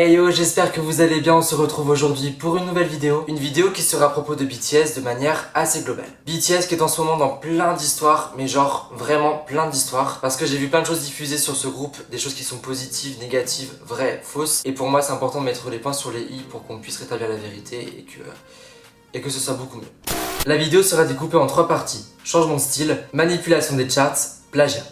Hey yo, j'espère que vous allez bien, on se retrouve aujourd'hui pour une nouvelle vidéo. Une vidéo qui sera à propos de BTS de manière assez globale. BTS qui est en ce moment dans plein d'histoires, mais genre vraiment plein d'histoires. Parce que j'ai vu plein de choses diffusées sur ce groupe, des choses qui sont positives, négatives, vraies, fausses. Et pour moi c'est important de mettre les points sur les i pour qu'on puisse rétablir la vérité et que ce soit beaucoup mieux. La vidéo sera découpée en 3 parties. Changement de style, manipulation des charts, plagiat.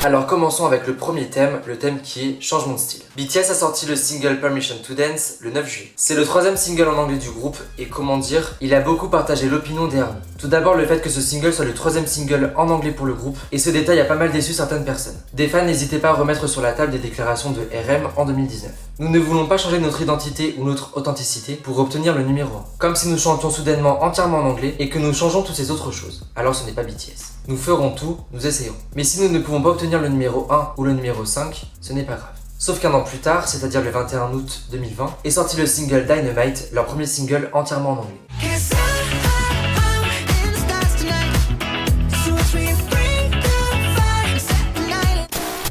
Alors commençons avec le premier thème, le thème qui est changement de style. BTS a sorti le single Permission to Dance le 9 juillet. C'est le 3e single en anglais du groupe et comment dire, il a beaucoup partagé l'opinion des ARMY. Tout d'abord le fait que ce single soit le 3e single en anglais pour le groupe et ce détail a pas mal déçu certaines personnes. Des fans n'hésitaient pas à remettre sur la table des déclarations de RM en 2019. Nous ne voulons pas changer notre identité ou notre authenticité pour obtenir le numéro 1. Comme si nous chantions soudainement entièrement en anglais et que nous changeons toutes ces autres choses. Alors ce n'est pas BTS. Nous ferons tout, nous essayerons. Mais si nous ne pouvons pas obtenir le numéro 1 ou le numéro 5, ce n'est pas grave. Sauf qu'un an plus tard, c'est-à-dire le 21 août 2020, est sorti le single Dynamite, leur premier single entièrement en anglais.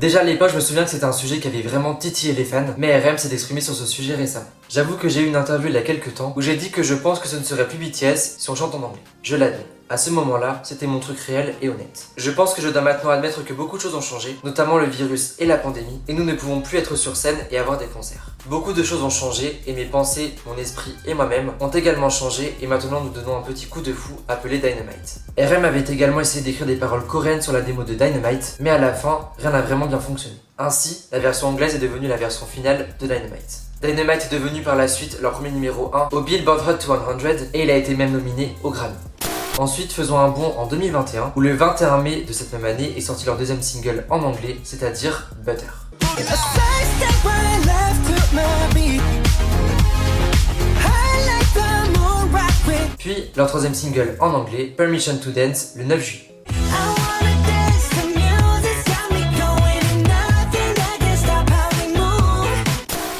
Déjà à l'époque, je me souviens que c'était un sujet qui avait vraiment titillé les fans, mais RM s'est exprimé sur ce sujet récemment. J'avoue que j'ai eu une interview il y a quelques temps où j'ai dit que je pense que ce ne serait plus BTS si on chante en anglais. Je l'admets. À ce moment-là, c'était mon truc réel et honnête. Je pense que je dois maintenant admettre que beaucoup de choses ont changé, notamment le virus et la pandémie, et nous ne pouvons plus être sur scène et avoir des concerts. Beaucoup de choses ont changé et mes pensées, mon esprit et moi-même ont également changé et maintenant nous donnons un petit coup de fou appelé Dynamite. RM avait également essayé d'écrire des paroles coréennes sur la démo de Dynamite, mais à la fin, rien n'a vraiment bien fonctionné. Ainsi, la version anglaise est devenue la version finale de Dynamite. Dynamite est devenu par la suite leur premier numéro 1 au Billboard Hot 200 et il a été même nominé au Grammy. Ensuite, faisons un bond en 2021, où le 21 mai de cette même année est sorti leur 2e single en anglais, c'est-à-dire Butter. Puis, leur 3e single en anglais, Permission to Dance, le 9 juillet.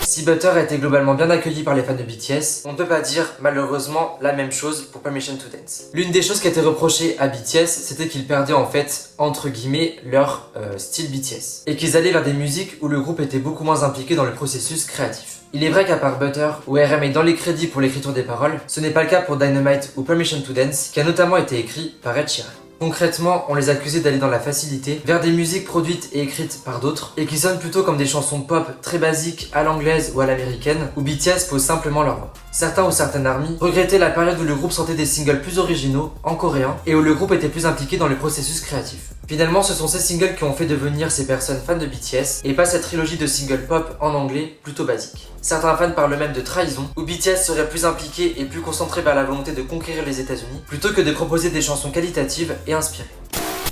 Si Butter a été globalement bien accueilli par les fans de BTS, on ne peut pas dire malheureusement la même chose pour Permission to Dance. L'une des choses qui a été reprochée à BTS, c'était qu'ils perdaient en fait, entre guillemets, leur style BTS. Et qu'ils allaient vers des musiques où le groupe était beaucoup moins impliqué dans le processus créatif. Il est vrai qu'à part Butter, où RM est dans les crédits pour l'écriture des paroles, ce n'est pas le cas pour Dynamite ou Permission to Dance, qui a notamment été écrit par Ed Sheeran. Concrètement, on les accusait d'aller dans la facilité, vers des musiques produites et écrites par d'autres, et qui sonnent plutôt comme des chansons pop très basiques à l'anglaise ou à l'américaine, où BTS pose simplement leur voix. Certains ou certaines ARMY regrettaient la période où le groupe sortait des singles plus originaux, en coréen, et où le groupe était plus impliqué dans le processus créatif. Finalement, ce sont ces singles qui ont fait devenir ces personnes fans de BTS, et pas cette trilogie de singles pop en anglais plutôt basique. Certains fans parlent même de trahison, où BTS serait plus impliqué et plus concentré vers la volonté de conquérir les États-Unis, plutôt que de proposer des chansons qualitatives et inspirées.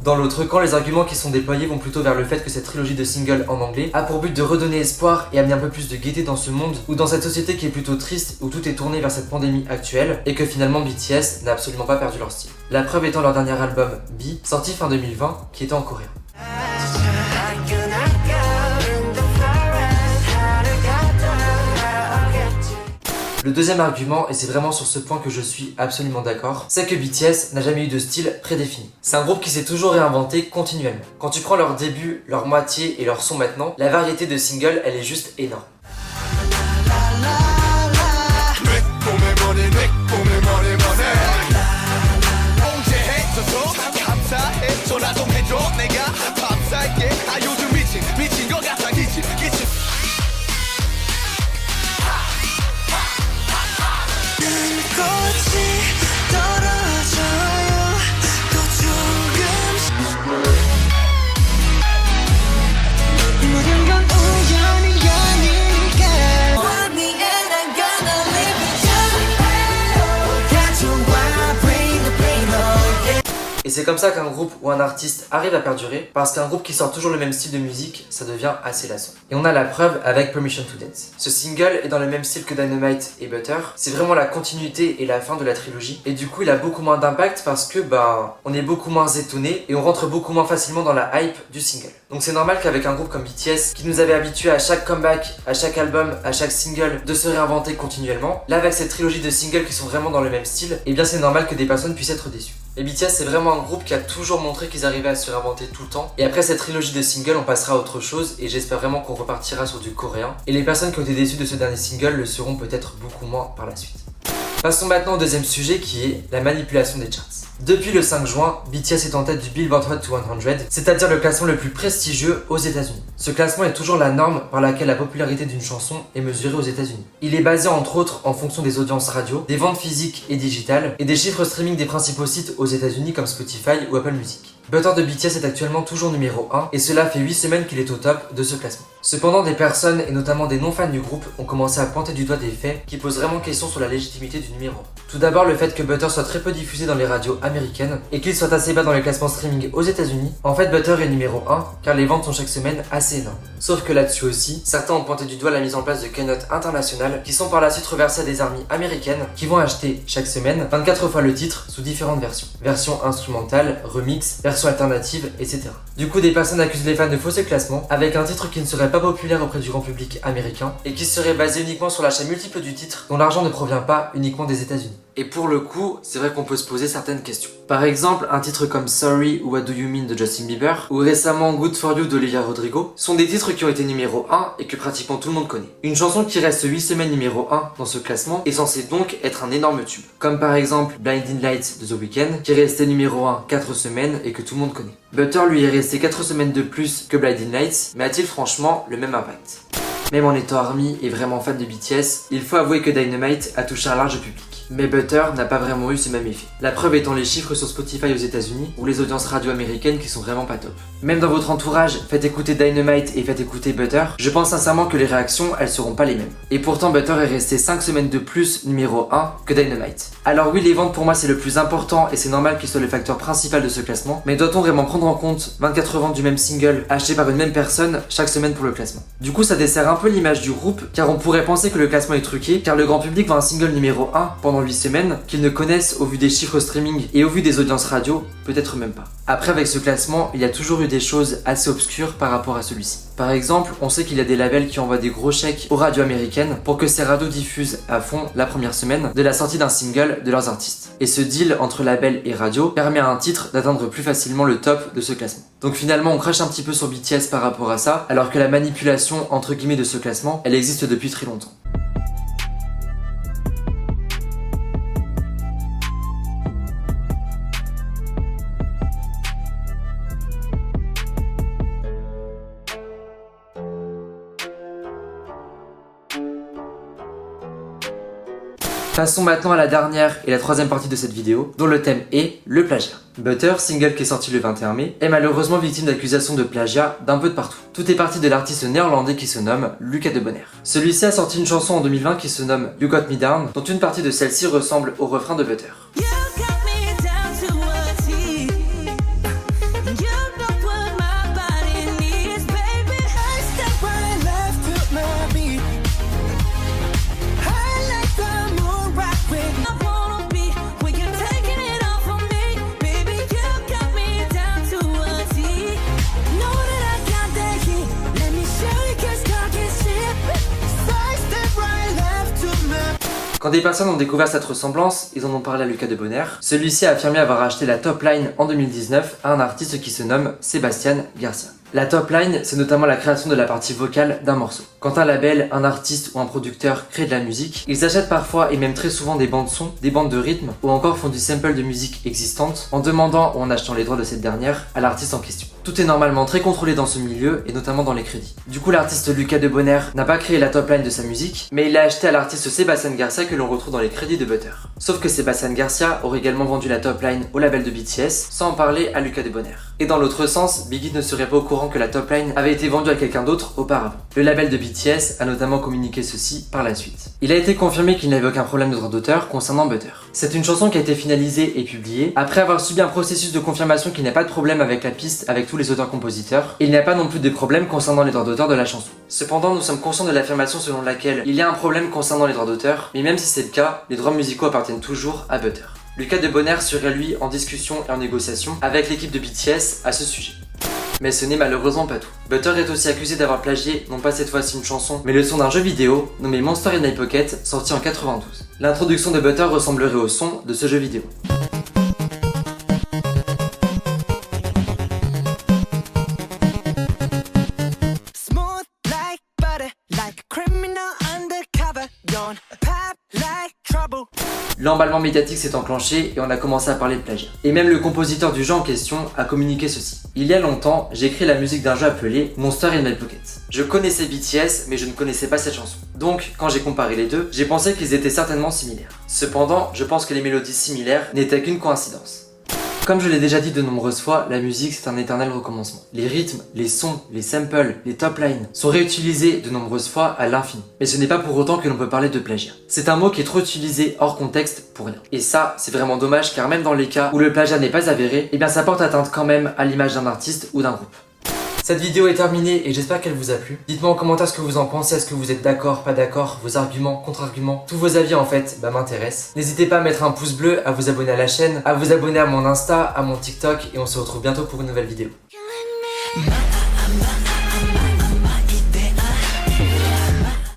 Dans l'autre camp, les arguments qui sont déployés vont plutôt vers le fait que cette trilogie de singles en anglais a pour but de redonner espoir et amener un peu plus de gaieté dans ce monde ou dans cette société qui est plutôt triste où tout est tourné vers cette pandémie actuelle et que finalement BTS n'a absolument pas perdu leur style. La preuve étant leur dernier album B, sorti fin 2020, qui était en coréen. Le deuxième argument, et c'est vraiment sur ce point que je suis absolument d'accord, c'est que BTS n'a jamais eu de style prédéfini. C'est un groupe qui s'est toujours réinventé continuellement. Quand tu prends leur début, leur moitié et leur son maintenant, la variété de singles, elle est juste énorme. Et c'est comme ça qu'un groupe ou un artiste arrive à perdurer, parce qu'un groupe qui sort toujours le même style de musique, ça devient assez lassant. Et on a la preuve avec Permission to Dance. Ce single est dans le même style que Dynamite et Butter, c'est vraiment la continuité et la fin de la trilogie, et du coup il a beaucoup moins d'impact parce que on est beaucoup moins étonné et on rentre beaucoup moins facilement dans la hype du single. Donc c'est normal qu'avec un groupe comme BTS, qui nous avait habitués à chaque comeback, à chaque album, à chaque single, de se réinventer continuellement, là avec cette trilogie de singles qui sont vraiment dans le même style, et bien c'est normal que des personnes puissent être déçues. Et BTS c'est vraiment un groupe qui a toujours montré qu'ils arrivaient à se réinventer tout le temps. Et après cette trilogie de singles, on passera à autre chose et j'espère vraiment qu'on repartira sur du coréen. Et les personnes qui ont été déçues de ce dernier single le seront peut-être beaucoup moins par la suite. Passons maintenant au deuxième sujet qui est la manipulation des charts. Depuis le 5 juin, BTS est en tête du Billboard Hot 200, c'est-à-dire le classement le plus prestigieux aux États-Unis. Ce classement est toujours la norme par laquelle la popularité d'une chanson est mesurée aux États-Unis. Il est basé entre autres en fonction des audiences radio, des ventes physiques et digitales et des chiffres streaming des principaux sites aux États-Unis comme Spotify ou Apple Music. Butter de BTS est actuellement toujours numéro 1 et cela fait 8 semaines qu'il est au top de ce classement. Cependant, des personnes et notamment des non-fans du groupe ont commencé à pointer du doigt des faits qui posent vraiment question sur la légitimité du numéro 1. Tout d'abord, le fait que Butter soit très peu diffusé dans les radios américaines et qu'il soit assez bas dans les classements streaming aux États-Unis. En fait, Butter est numéro 1 car les ventes sont chaque semaine assez énormes. Sauf que là-dessus aussi, certains ont pointé du doigt la mise en place de keynotes internationales qui sont par la suite reversées à des armies américaines qui vont acheter chaque semaine 24 fois le titre sous différentes versions. Version instrumentale, remix, version alternative, etc. Du coup, des personnes accusent les fans de fausser le classement avec un titre qui ne serait pas populaire auprès du grand public américain et qui serait basé uniquement sur l'achat multiple du titre dont l'argent ne provient pas uniquement des États-Unis. Et pour le coup, c'est vrai qu'on peut se poser certaines questions. Par exemple, un titre comme Sorry ou What Do You Mean de Justin Bieber ou récemment Good For You d'Olivia Rodrigo sont des titres qui ont été numéro 1 et que pratiquement tout le monde connaît. Une chanson qui reste 8 semaines numéro 1 dans ce classement est censée donc être un énorme tube. Comme par exemple Blinding Lights de The Weeknd qui est resté numéro 1 4 semaines et que tout le monde connaît. Butter lui est resté 4 semaines de plus que Blinding Lights, mais a-t-il franchement le même impact? Même en étant ARMY et vraiment fan de BTS, il faut avouer que Dynamite a touché un large public. Mais Butter n'a pas vraiment eu ce même effet. La preuve étant les chiffres sur Spotify aux États-Unis ou les audiences radio américaines qui sont vraiment pas top. Même dans votre entourage, faites écouter Dynamite et faites écouter Butter, je pense sincèrement que les réactions, elles seront pas les mêmes. Et pourtant Butter est resté 5 semaines de plus numéro 1 que Dynamite. Alors oui, les ventes pour moi c'est le plus important et c'est normal qu'il soit le facteur principal de ce classement, mais doit-on vraiment prendre en compte 24 ventes du même single acheté par une même personne chaque semaine pour le classement? Du coup ça dessert un peu l'image du groupe, car on pourrait penser que le classement est truqué, car le grand public voit un single numéro 1 pendant 8 semaines qu'ils ne connaissent au vu des chiffres streaming et au vu des audiences radio, peut-être même pas. Après avec ce classement, il y a toujours eu des choses assez obscures par rapport à celui-ci. Par exemple, on sait qu'il y a des labels qui envoient des gros chèques aux radios américaines pour que ces radios diffusent à fond la première semaine de la sortie d'un single de leurs artistes. Et ce deal entre label et radio permet à un titre d'atteindre plus facilement le top de ce classement. Donc finalement on crache un petit peu sur BTS par rapport à ça, alors que la manipulation entre guillemets de ce classement, elle existe depuis très longtemps. Passons maintenant à la dernière et la troisième partie de cette vidéo, dont le thème est le plagiat. Butter, single qui est sorti le 21 mai, est malheureusement victime d'accusations de plagiat d'un peu de partout. Tout est parti de l'artiste néerlandais qui se nomme Luca de Bonner. Celui-ci a sorti une chanson en 2020 qui se nomme You Got Me Down, dont une partie de celle-ci ressemble au refrain de Butter. Quand des personnes ont découvert cette ressemblance, ils en ont parlé à Luca de Bonner. Celui-ci a affirmé avoir acheté la top line en 2019 à un artiste qui se nomme Sebastian Garcia. La top line, c'est notamment la création de la partie vocale d'un morceau. Quand un label, un artiste ou un producteur crée de la musique, ils achètent parfois et même très souvent des bandes son, des bandes de rythme ou encore font du sample de musique existante en demandant ou en achetant les droits de cette dernière à l'artiste en question. Tout est normalement très contrôlé dans ce milieu et notamment dans les crédits. Du coup, l'artiste Luca de Bonner n'a pas créé la top line de sa musique, mais il l'a acheté à l'artiste Sebastian Garcia que l'on retrouve dans les crédits de Butter. Sauf que Sebastian Garcia aurait également vendu la top line au label de BTS sans en parler à Luca de Bonner. Et dans l'autre sens, Biggie ne serait pas au courant que la top line avait été vendue à quelqu'un d'autre auparavant. Le label de BTS a notamment communiqué ceci par la suite. Il a été confirmé qu'il n'avait aucun problème de droit d'auteur concernant Butter. C'est une chanson qui a été finalisée et publiée après avoir subi un processus de confirmation qu'il n'y a pas de problème avec la piste avec tous les auteurs-compositeurs. Il n'y a pas non plus de problème concernant les droits d'auteur de la chanson. Cependant, nous sommes conscients de l'affirmation selon laquelle il y a un problème concernant les droits d'auteur, mais même si c'est le cas, les droits musicaux appartiennent toujours à Butter. Luca de Bonner serait lui en discussion et en négociation avec l'équipe de BTS à ce sujet. Mais ce n'est malheureusement pas tout. Butter est aussi accusé d'avoir plagié, non pas cette fois-ci une chanson, mais le son d'un jeu vidéo nommé Monster in My Pocket, sorti en 92. L'introduction de Butter ressemblerait au son de ce jeu vidéo. l'emballement médiatique s'est enclenché et on a commencé à parler de plagiat. Et même le compositeur du jeu en question a communiqué ceci. Il y a longtemps, j'ai écrit la musique d'un jeu appelé Monster in My Pocket. Je connaissais BTS, mais je ne connaissais pas cette chanson. Donc, quand j'ai comparé les deux, j'ai pensé qu'ils étaient certainement similaires. Cependant, je pense que les mélodies similaires n'étaient qu'une coïncidence. Comme je l'ai déjà dit de nombreuses fois, la musique c'est un éternel recommencement. Les rythmes, les sons, les samples, les top lines sont réutilisés de nombreuses fois à l'infini. Mais ce n'est pas pour autant que l'on peut parler de plagiat. C'est un mot qui est trop utilisé hors contexte pour rien. Et ça, c'est vraiment dommage car même dans les cas où le plagiat n'est pas avéré, eh bien ça porte atteinte quand même à l'image d'un artiste ou d'un groupe. Cette vidéo est terminée et j'espère qu'elle vous a plu. Dites-moi en commentaire ce que vous en pensez, est-ce que vous êtes d'accord, pas d'accord, vos arguments, contre-arguments, tous vos avis en fait m'intéressent. N'hésitez pas à mettre un pouce bleu, à vous abonner à la chaîne, à vous abonner à mon Insta, à mon TikTok et on se retrouve bientôt pour une nouvelle vidéo.